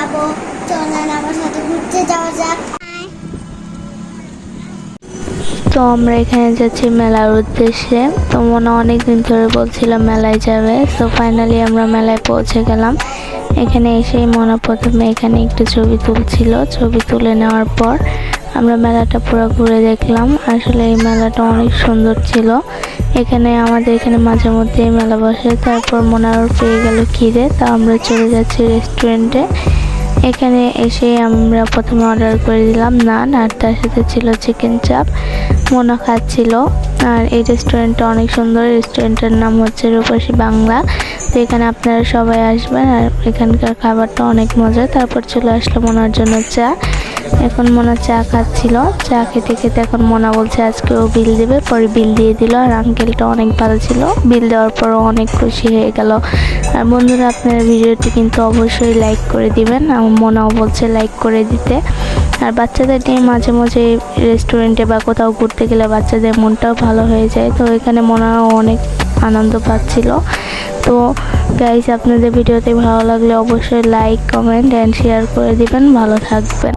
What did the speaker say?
যাব। চলেন আমার সাথে ঘুরতে যাওয়া যাক। তো আমরা এখানে যাচ্ছি মেলার উদ্দেশ্যে। তো মনে অনেক দিন ধরে বলছিলাম মেলায় যাবে, তো ফাইনালি আমরা মেলায় পৌঁছে গেলাম। এখানে এসেই মনে প্রথমে এখানে একটু ছবি তুলছিল। ছবি তুলে নেওয়ার পর আমরা মেলাটা পুরো ঘুরে দেখলাম। আসলে এই মেলাটা অনেক সুন্দর ছিল। এখানে আমাদের এখানে মাঝে মধ্যে মেলা বসে। তারপর মনে আরও পেয়ে গেল খিদে, তা আমরা চলে যাচ্ছি রেস্টুরেন্টে। এখানে এসে আমরা প্রথমে অর্ডার করে দিলাম নান, আর তার সাথে ছিল চিকেন চাপ। মোনা খাচ্ছিল। আর এই রেস্টুরেন্টটা অনেক সুন্দর। রেস্টুরেন্টের নাম হচ্ছে রূপসী বাংলা। তো এখানে আপনারা সবাই আসবেন, আর এখানকার খাবারটা অনেক মজা। তারপর চলে আসলো মোনার জন্য চা। এখন মোনা চা খাচ্ছিল। চা খেতে খেতে এখন মোনা বলছে আজকে ও বিল দেবে। পরে বিল দিয়ে দিল। আর আঙ্কেলটা অনেক ভালো ছিল, বিল দেওয়ার পরও অনেক খুশি হয়ে গেল। আর বন্ধুরা, আপনারা ভিডিওটি কিন্তু অবশ্যই লাইক করে দিবেন। আমার মোনাও বলছে লাইক করে দিতে। আর বাচ্চাদের নিয়ে মাঝে মাঝে রেস্টুরেন্টে বা কোথাও ঘুরতে গেলে বাচ্চাদের মনটাও ভালো হয়ে যায়। তো এখানে মোনাও অনেক আনন্দ পাচ্ছিল। তো গাইস, আপনাদের ভিডিওটি ভালো লাগলে অবশ্যই লাইক, কমেন্ট অ্যান্ড শেয়ার করে দিবেন। ভালো থাকবেন।